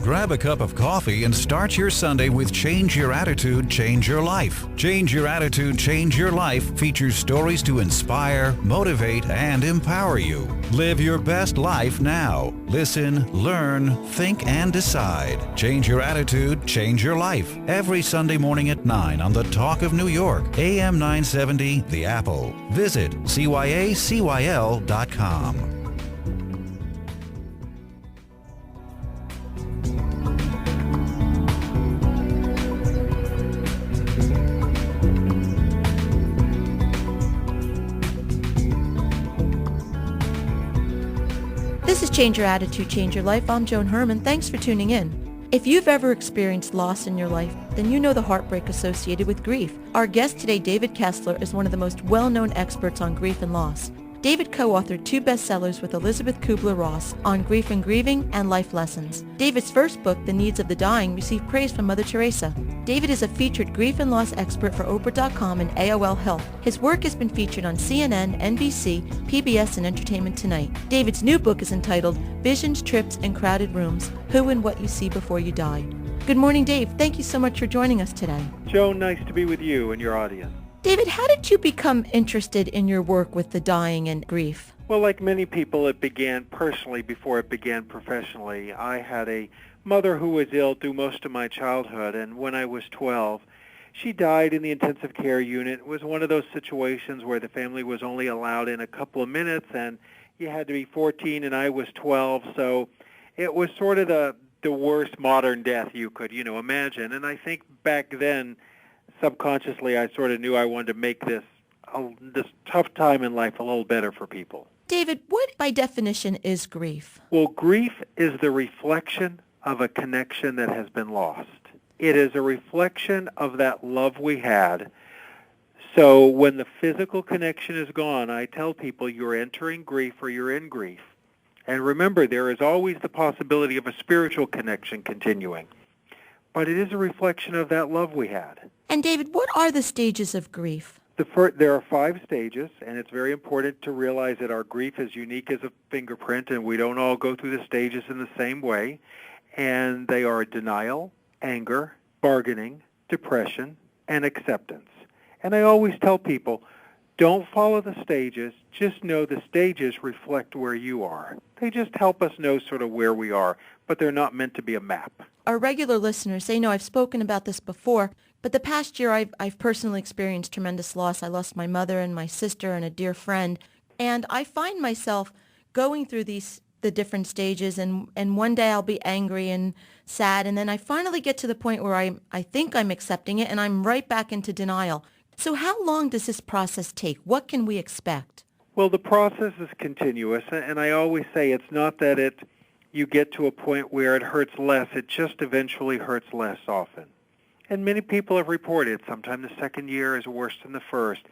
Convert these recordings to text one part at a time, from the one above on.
Grab a cup of coffee and start your Sunday with Change Your Attitude, Change Your Life. Change Your Attitude, Change Your Life features stories to inspire, motivate, and empower you. Live your best life now. Listen, learn, think, and decide. Change Your Attitude, Change Your Life. Every Sunday morning at 9 on the Talk of New York, AM 970, The Apple. Visit cyacyl.com. This is Change Your Attitude, Change Your Life. I'm Joan Herman. Thanks for tuning in. If you've ever experienced loss in your life, then you know the heartbreak associated with grief. Our guest today, David Kessler, is one of the most well-known experts on grief and loss. David co-authored 2 bestsellers with Elisabeth Kübler-Ross on grief and grieving and life lessons. David's first book, The Needs of the Dying, received praise from Mother Teresa. David is a featured grief and loss expert for Oprah.com and AOL Health. His work has been featured on CNN, NBC, PBS, and Entertainment Tonight. David's new book is entitled Visions, Trips, and Crowded Rooms, Who and What You See Before You Die. Good morning, Dave. Thank you so much for joining us today. Joan, nice to be with you and your audience. David, how did you become interested in your work with the dying and grief? Well, like many people, it began personally before it began professionally. I had a mother who was ill through most of my childhood, and when I was 12, she died in the intensive care unit. It was one of those situations where the family was only allowed in a couple of minutes, and you had to be 14, and I was 12, so it was sort of the worst modern death you could, imagine. And I think back then, subconsciously, I sort of knew I wanted to make this tough time in life a little better for people. David, what by definition is grief? Well, grief is the reflection of a connection that has been lost. It is a reflection of that love we had. So when the physical connection is gone, I tell people you're entering grief or you're in grief. And remember, there is always the possibility of a spiritual connection continuing. But it is a reflection of that love we had. And David, what are the stages of grief? There are 5 stages, and it's very important to realize that our grief is unique as a fingerprint, and we don't all go through the stages in the same way. And they are denial, anger, bargaining, depression, and acceptance. And I always tell people, don't follow the stages, just know the stages reflect where you are. They just help us know sort of where we are, but they're not meant to be a map. Our regular listeners, they know I've spoken about this before, but the past year I've personally experienced tremendous loss. I lost my mother and my sister and a dear friend, and I find myself going through the different stages, and one day I'll be angry and sad, and then I finally get to the point where I think I'm accepting it, and I'm right back into denial. So how long does this process take? What can we expect? Well, the process is continuous, and I always say it's not that you get to a point where it hurts less. It just eventually hurts less often. And many people have reported sometimes the second year is worse than the first.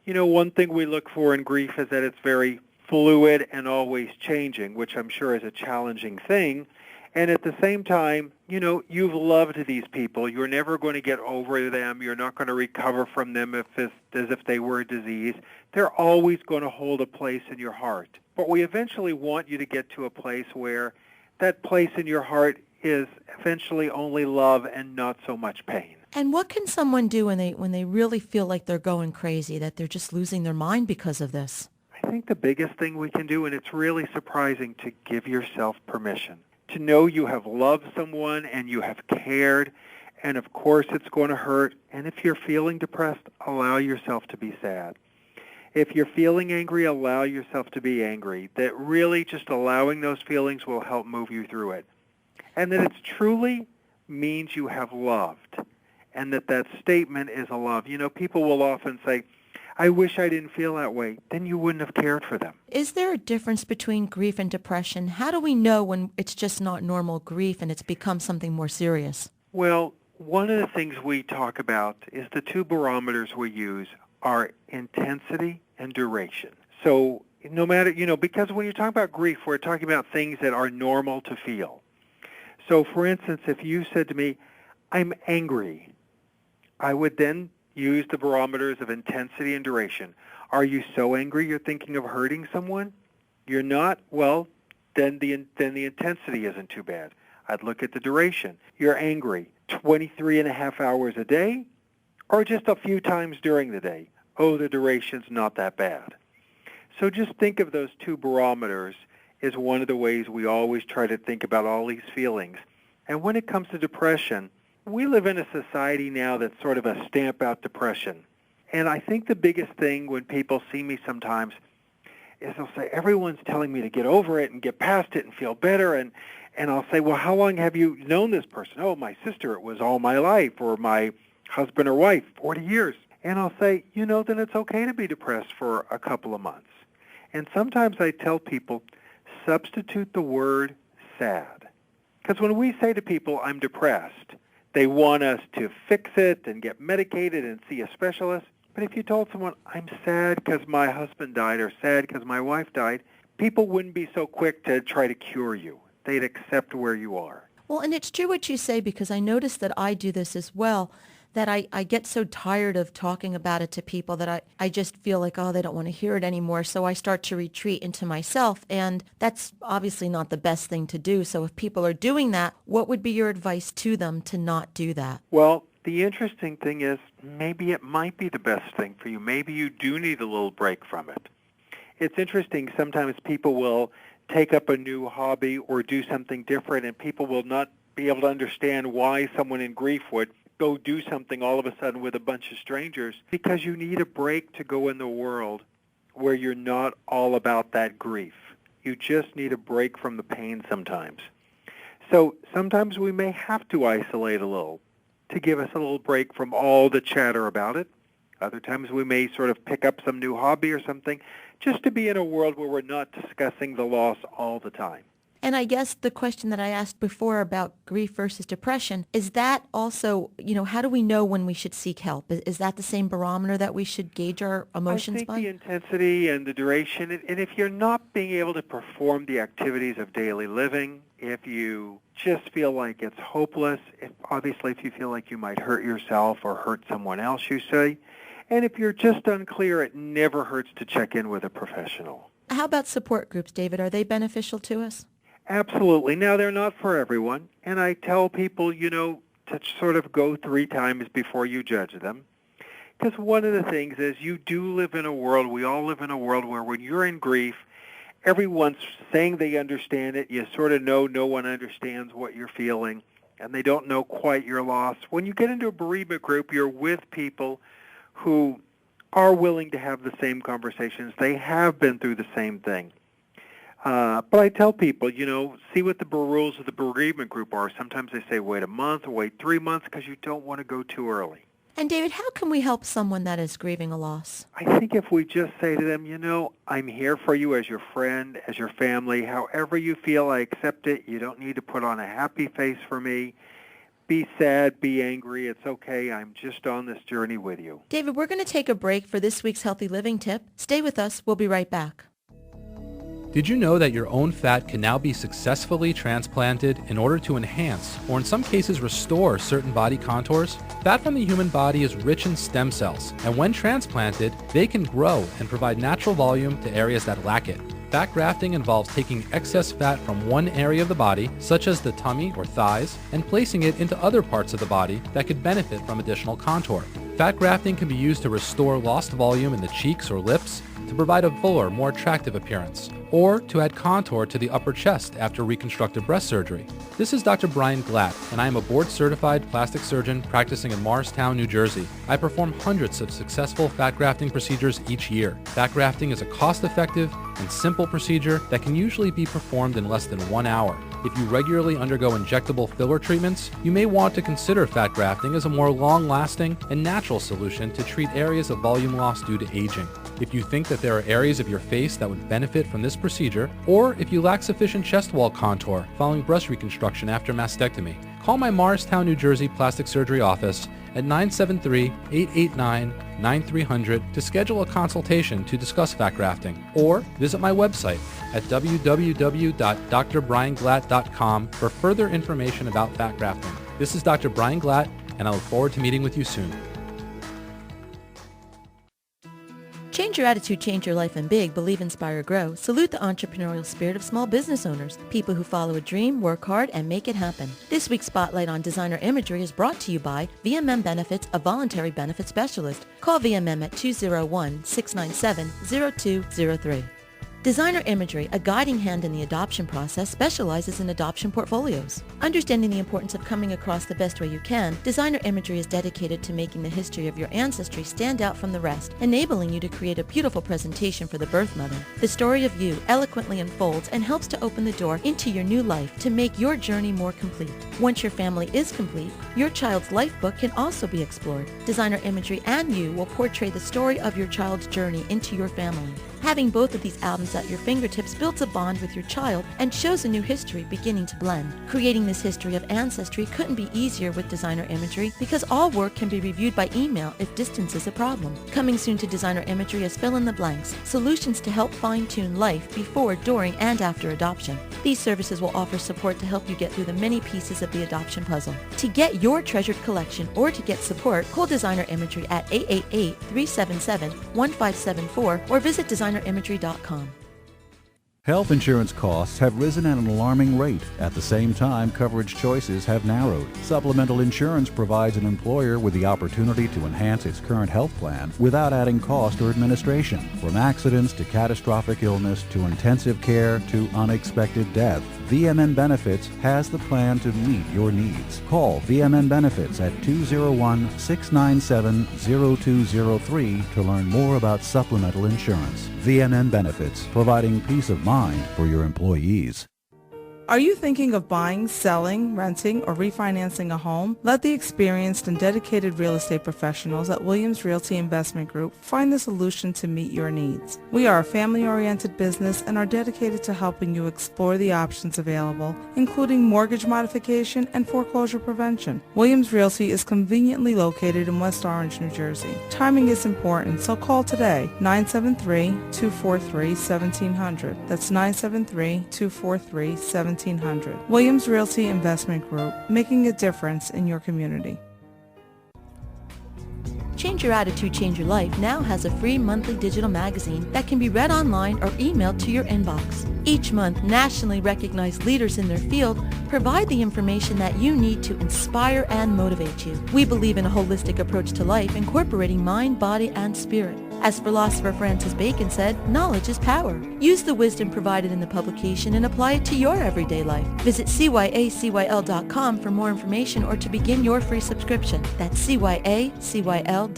One thing we look for in grief is that it's very fluid and always changing, which I'm sure is a challenging thing. And at the same time, you've loved these people. You're never going to get over them. You're not going to recover from them as if they were a disease. They're always going to hold a place in your heart. But we eventually want you to get to a place where that place in your heart is eventually only love and not so much pain. And what can someone do when they really feel like they're going crazy, that they're just losing their mind because of this? I think the biggest thing we can do, and it's really surprising, to give yourself permission. To know you have loved someone and you have cared, and of course it's going to hurt. And if you're feeling depressed, allow yourself to be sad. If you're feeling angry, allow yourself to be angry. That really just allowing those feelings will help move you through it. And that it truly means you have loved, and that statement is a love. People will often say, I wish I didn't feel that way. Then you wouldn't have cared for them. Is there a difference between grief and depression? How do we know when it's just not normal grief and it's become something more serious? Well, one of the things we talk about is the 2 barometers we use are intensity and duration. So no matter, because when you're talking about grief, we're talking about things that are normal to feel. So, for instance, if you said to me, I'm angry, I would then use the barometers of intensity and duration. Are you so angry you're thinking of hurting someone? You're not? Well, then the intensity isn't too bad. I'd look at the duration. You're angry 23 and a half hours a day or just a few times during the day? Oh, the duration's not that bad. So just think of those two barometers as one of the ways we always try to think about all these feelings. And when it comes to depression, we live in a society now that's sort of a stamp-out depression. And I think the biggest thing when people see me sometimes is they'll say, everyone's telling me to get over it and get past it and feel better. And I'll say, well, how long have you known this person? Oh, my sister, it was all my life, or my husband or wife, 40 years. And I'll say, then it's okay to be depressed for a couple of months. And sometimes I tell people, substitute the word sad. Because when we say to people, I'm depressed, they want us to fix it and get medicated and see a specialist. But if you told someone, I'm sad because my husband died or sad because my wife died, people wouldn't be so quick to try to cure you. They'd accept where you are. Well, and it's true what you say, because I notice that I do this as well, that I get so tired of talking about it to people that I just feel like, oh, they don't want to hear it anymore. So I start to retreat into myself. And that's obviously not the best thing to do. So if people are doing that, what would be your advice to them to not do that? Well, the interesting thing is maybe it might be the best thing for you. Maybe you do need a little break from it. It's interesting. Sometimes people will take up a new hobby or do something different, and people will not be able to understand why someone in grief would go do something all of a sudden with a bunch of strangers, because you need a break to go in the world where you're not all about that grief. You just need a break from the pain sometimes. So sometimes we may have to isolate a little to give us a little break from all the chatter about it. Other times we may sort of pick up some new hobby or something just to be in a world where we're not discussing the loss all the time. And I guess the question that I asked before about grief versus depression, is that also, how do we know when we should seek help? Is that the same barometer that we should gauge our emotions by? I think the intensity and the duration, and if you're not being able to perform the activities of daily living, if you just feel like it's hopeless, obviously if you feel like you might hurt yourself or hurt someone else, you say, and if you're just unclear, it never hurts to check in with a professional. How about support groups, David? Are they beneficial to us? Absolutely. Now, they're not for everyone, and I tell people, to sort of go 3 times before you judge them, because one of the things is you do live in a world, we all live in a world where when you're in grief, everyone's saying they understand it. You sort of know no one understands what you're feeling, and they don't know quite your loss. When you get into a bereavement group, you're with people who are willing to have the same conversations. They have been through the same thing. But I tell people, see what the rules of the bereavement group are. Sometimes they say wait a month or wait 3 months because you don't want to go too early. And David, how can we help someone that is grieving a loss? I think if we just say to them, I'm here for you as your friend, as your family. However you feel, I accept it. You don't need to put on a happy face for me. Be sad, be angry. It's okay. I'm just on this journey with you. David, we're going to take a break for this week's Healthy Living Tip. Stay with us. We'll be right back. Did you know that your own fat can now be successfully transplanted in order to enhance, or in some cases restore, certain body contours? Fat from the human body is rich in stem cells, and when transplanted, they can grow and provide natural volume to areas that lack it. Fat grafting involves taking excess fat from one area of the body, such as the tummy or thighs, and placing it into other parts of the body that could benefit from additional contour. Fat grafting can be used to restore lost volume in the cheeks or lips, to provide a fuller, more attractive appearance, or to add contour to the upper chest after reconstructive breast surgery. This is Dr. Brian Glatt, and I am a board-certified plastic surgeon practicing in Morristown, New Jersey. I perform hundreds of successful fat grafting procedures each year. Fat grafting is a cost-effective and simple procedure that can usually be performed in less than 1 hour. If you regularly undergo injectable filler treatments, you may want to consider fat grafting as a more long-lasting and natural solution to treat areas of volume loss due to aging. If you think that there are areas of your face that would benefit from this procedure, or if you lack sufficient chest wall contour following breast reconstruction after mastectomy, call my Morristown, New Jersey plastic surgery office at 973-889-9300 to schedule a consultation to discuss fat grafting, or visit my website at www.drbrianglatt.com for further information about fat grafting. This is Dr. Brian Glatt, and I look forward to meeting with you soon. Change Change your attitude, change your life, and big. Believe, inspire, grow. Salute the entrepreneurial spirit of small business owners, people who follow a dream, work hard, and make it happen. This week's Spotlight on Designer Imagery is brought to you by VMM Benefits, a voluntary benefit specialist. Call VMM at 201-697-0203. Designer Imagery, a guiding hand in the adoption process, specializes in adoption portfolios. Understanding the importance of coming across the best way you can, Designer Imagery is dedicated to making the history of your ancestry stand out from the rest, enabling you to create a beautiful presentation for the birth mother. The story of you eloquently unfolds and helps to open the door into your new life to make your journey more complete. Once your family is complete, your child's life book can also be explored. Designer Imagery and you will portray the story of your child's journey into your family. Having both of these albums at your fingertips builds a bond with your child and shows a new history beginning to blend. Creating this history of ancestry couldn't be easier with Designer Imagery because all work can be reviewed by email if distance is a problem. Coming soon to Designer Imagery is Fill in the Blanks, solutions to help fine-tune life before, during, and after adoption. These services will offer support to help you get through the many pieces of the adoption puzzle. To get your treasured collection or to get support, call Designer Imagery at 888-377-1574 or visit designerimagery.com. Health insurance costs have risen at an alarming rate. At the same time, coverage choices have narrowed. Supplemental insurance provides an employer with the opportunity to enhance its current health plan without adding cost or administration. From accidents to catastrophic illness to intensive care to unexpected death, VMN Benefits has the plan to meet your needs. Call VMN Benefits at 201-697-0203 to learn more about supplemental insurance. VMN Benefits, providing peace of mind for your employees. Are you thinking of buying, selling, renting, or refinancing a home? Let the experienced and dedicated real estate professionals at Williams Realty Investment Group find the solution to meet your needs. We are a family-oriented business and are dedicated to helping you explore the options available, including mortgage modification and foreclosure prevention. Williams Realty is conveniently located in West Orange, New Jersey. Timing is important, so call today, 973-243-1700. That's 973-243-1700. Williams Realty Investment Group, making a difference in your community. Change Your Attitude, Change Your Life now has a free monthly digital magazine that can be read online or emailed to your inbox. Each month, nationally recognized leaders in their field provide the information that you need to inspire and motivate you. We believe in a holistic approach to life, incorporating mind, body, and spirit. As philosopher Francis Bacon said, knowledge is power. Use the wisdom provided in the publication and apply it to your everyday life. Visit cyacyl.com for more information or to begin your free subscription. That's cyacyl.com.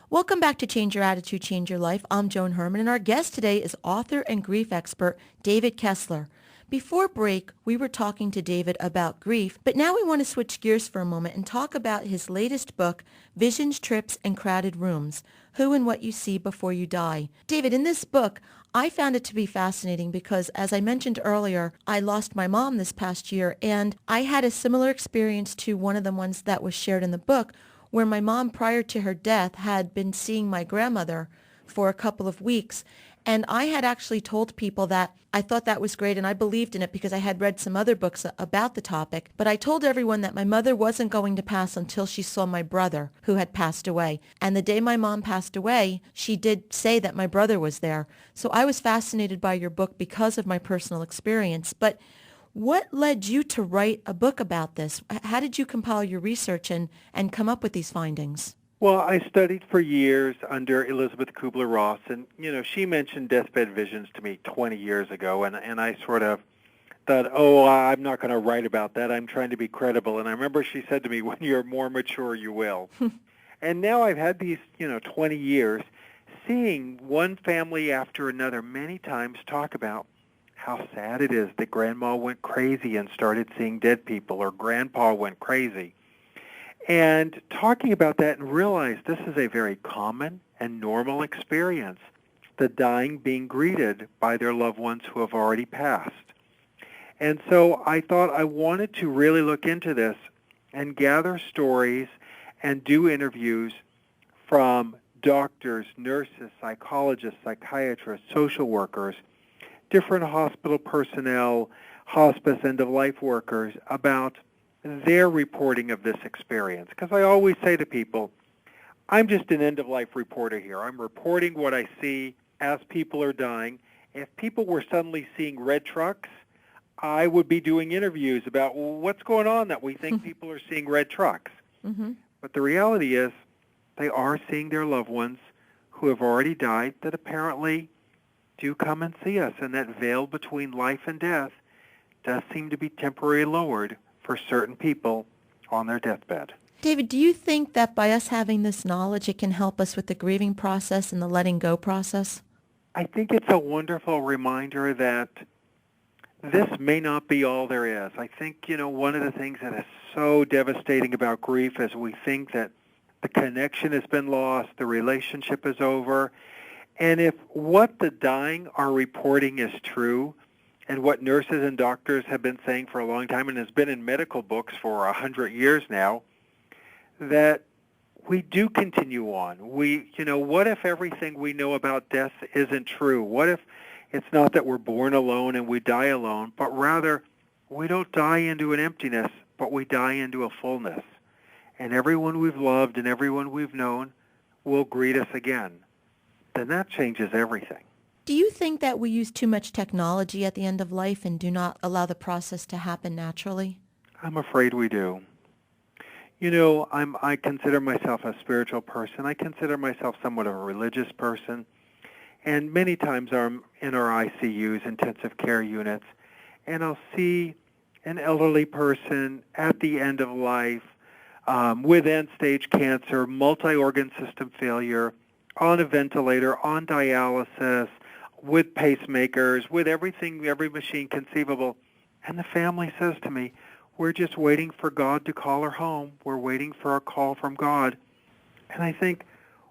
Welcome back to Change Your Attitude, Change Your Life. I'm Joan Herman, and our guest today is author and grief expert David Kessler. Before break, we were talking to David about grief, but now we want to switch gears for a moment and talk about his latest book, Visions, Trips, and Crowded Rooms, Who and What You See Before You Die. David, in this book, I found it to be fascinating because, as I mentioned earlier, I lost my mom this past year, and I had a similar experience to one of the ones that was shared in the book, where my mom, prior to her death, had been seeing my grandmother for a couple of weeks. And I had actually told people that I thought that was great, and I believed in it because I had read some other books about the topic. But I told everyone that my mother wasn't going to pass until she saw my brother, who had passed away. And the day my mom passed away, she did say that my brother was there. So I was fascinated by your book because of my personal experience. But what led you to write a book about this? How did you compile your research and come up with these findings? Well, I studied for years under Elisabeth Kübler-Ross, and, she mentioned deathbed visions to me 20 years ago, and I sort of thought, I'm not going to write about that. I'm trying to be credible. And I remember she said to me, when you're more mature, you will. And now I've had these, 20 years seeing one family after another many times talk about how sad it is that Grandma went crazy and started seeing dead people, or Grandpa went crazy. And talking about that and realize this is a very common and normal experience, the dying being greeted by their loved ones who have already passed. And so I thought I wanted to really look into this and gather stories and do interviews from doctors, nurses, psychologists, psychiatrists, social workers, different hospital personnel, hospice end-of-life workers about their reporting of this experience. Because I always say to people, I'm just an end-of-life reporter here. I'm reporting what I see as people are dying. If people were suddenly seeing red trucks, I would be doing interviews about, well, what's going on that we think people are seeing red trucks. Mm-hmm. But the reality is they are seeing their loved ones who have already died that apparently do come and see us, and that veil between life and death does seem to be temporarily lowered for certain people on their deathbed. David, do you think that by us having this knowledge, it can help us with the grieving process and the letting go process? I think it's a wonderful reminder that this may not be all there is. I think, one of the things that is so devastating about grief is we think that the connection has been lost, the relationship is over, and if what the dying are reporting is true, and what nurses and doctors have been saying for a long time and has been in medical books for 100 years now, that we do continue on. What if everything we know about death isn't true? What if it's not that we're born alone and we die alone, but rather we don't die into an emptiness, but we die into a fullness. And everyone we've loved and everyone we've known will greet us again. Then that changes everything. Do you think that we use too much technology at the end of life and do not allow the process to happen naturally? I'm afraid we do. I consider myself a spiritual person. I consider myself somewhat of a religious person. And many times I'm in our ICUs, intensive care units, and I'll see an elderly person at the end of life with end-stage cancer, multi-organ system failure, on a ventilator, on dialysis, with pacemakers, with everything, every machine conceivable. And the family says to me, we're just waiting for God to call her home. We're waiting for a call from God. And I think,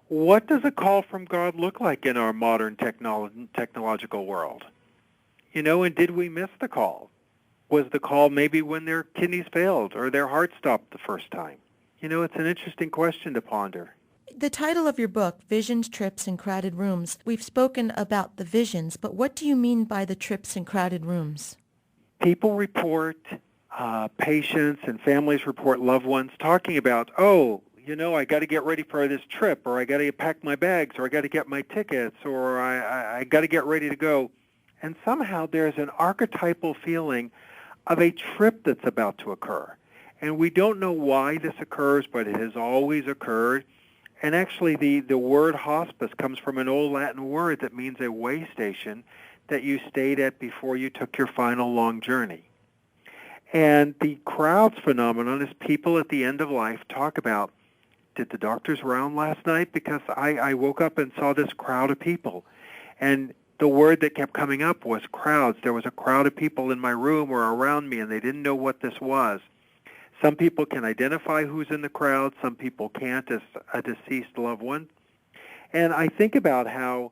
what does a call from God look like in our modern technological world? And did we miss the call? Was the call maybe when their kidneys failed or their heart stopped the first time? It's an interesting question to ponder. The title of your book, Visions, Trips, and Crowded Rooms, we've spoken about the visions, but what do you mean by the trips and crowded rooms? People report, patients and families report loved ones talking about, I got to get ready for this trip, or I got to pack my bags, or I got to get my tickets, or I got to get ready to go. And somehow there's an archetypal feeling of a trip that's about to occur. And we don't know why this occurs, but it has always occurred. And actually the word hospice comes from an old Latin word that means a way station that you stayed at before you took your final long journey. And the crowds phenomenon is people at the end of life talk about, did the doctors round last night? Because I woke up and saw this crowd of people. And the word that kept coming up was crowds. There was a crowd of people in my room or around me, and they didn't know what this was. Some people can identify who's in the crowd. Some people can't as a deceased loved one. And I think about how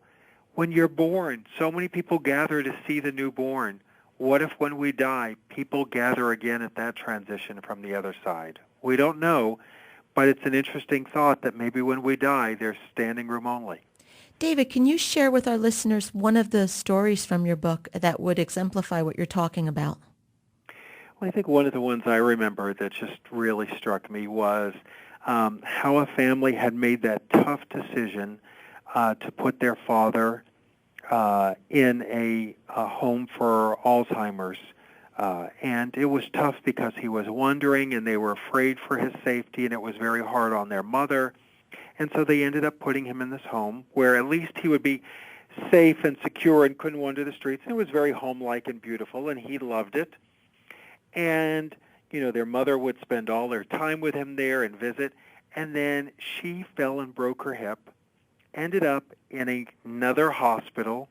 when you're born, so many people gather to see the newborn. What if when we die, people gather again at that transition from the other side? We don't know, but it's an interesting thought that maybe when we die, there's standing room only. David, can you share with our listeners one of the stories from your book that would exemplify what you're talking about? Well, I think one of the ones I remember that just really struck me was how a family had made that tough decision to put their father in a home for Alzheimer's. And it was tough because he was wandering and they were afraid for his safety, and it was very hard on their mother. And so they ended up putting him in this home where at least he would be safe and secure and couldn't wander the streets. And it was very homelike and beautiful, and he loved it. And, their mother would spend all their time with him there and visit. And then she fell and broke her hip, ended up in another hospital,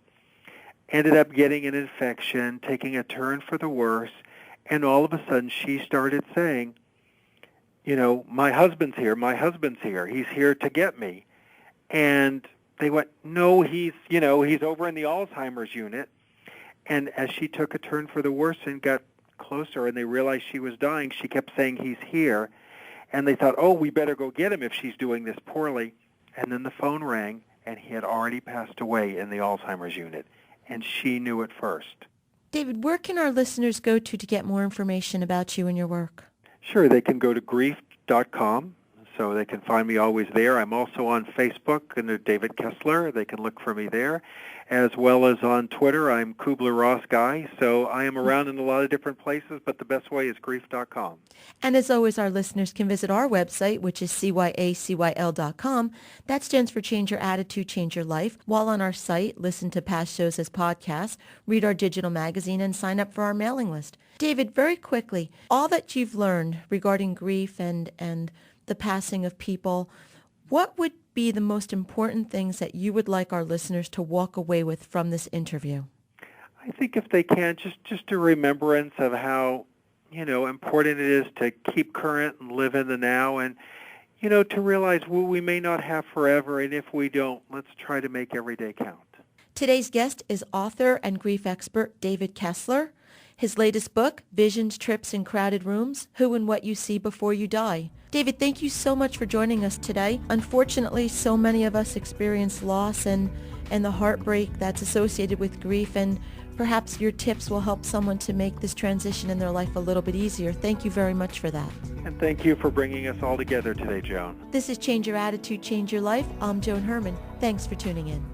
ended up getting an infection, taking a turn for the worse. And all of a sudden she started saying, my husband's here, he's here to get me. And they went, no, he's over in the Alzheimer's unit. And as she took a turn for the worse and got closer and they realized she was dying, she kept saying, he's here. And they thought, we better go get him if she's doing this poorly. And then the phone rang, and he had already passed away in the Alzheimer's unit. And she knew it first. David, where can our listeners go to get more information about you and your work? Sure, they can go to grief.com, So they can find me always there. I'm also on Facebook under David Kessler. They can look for me there. As well as on Twitter, I'm Kubler-Ross Guy. So I am around in a lot of different places, but the best way is grief.com. And as always, our listeners can visit our website, which is cyacyl.com. That stands for Change Your Attitude, Change Your Life. While on our site, listen to past shows as podcasts, read our digital magazine, and sign up for our mailing list. David, very quickly, all that you've learned regarding grief and the passing of people, what would be the most important things that you would like our listeners to walk away with from this interview? I think if they can, just a remembrance of how, important it is to keep current and live in the now, and, to realize we may not have forever, and if we don't, let's try to make every day count. Today's guest is author and grief expert David Kessler. His latest book, Visions, Trips, and Crowded Rooms, Who and What You See Before You Die. David, thank you so much for joining us today. Unfortunately, so many of us experience loss and the heartbreak that's associated with grief, and perhaps your tips will help someone to make this transition in their life a little bit easier. Thank you very much for that. And thank you for bringing us all together today, Joan. This is Change Your Attitude, Change Your Life. I'm Joan Herman. Thanks for tuning in.